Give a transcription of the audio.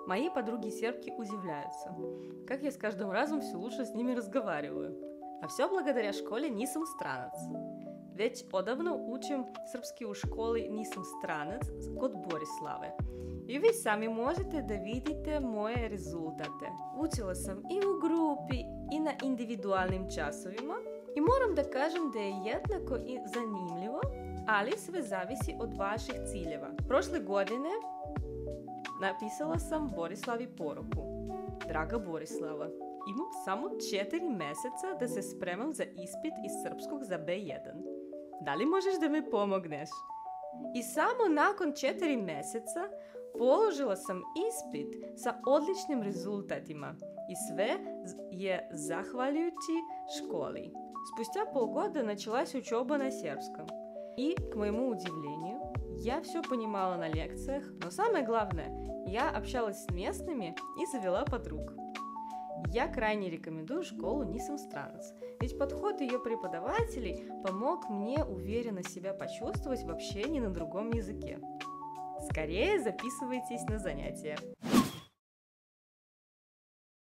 Мои подруги-сербки удивляются, как я с каждым разом все лучше с ними разговариваю. А все благодаря школе Nisam stranac. Već odavno učim srpski u školi Nisam stranac kod Borislave. I vi sami možete da vidite moje rezultate. Učila sam i u grupi i na individualnim časovima i moram da kažem da je jednako i zanimljivo, ali sve zavisi od vaših ciljeva. Prošle godine napisala sam Borislavi poruku. Draga Borislava, imam samo 4 meseca da se spremam za ispit iz srpskog za B1. Da li možeš da me pomogneš? I samo nakon 4 meseca položila sam ispit sa odličnim rezultatima i sve je zahvaljujući školi. Спустя полгода началась учеба на сербском. И, к моему удивлению, я все понимала на лекциях, но самое главное, я общалась с местными и завела подруг. Я крайне рекомендую школу Nisam stranac, ведь подход ее преподавателей помог мне уверенно себя почувствовать в общении на другом языке. Скорее записывайтесь на занятия!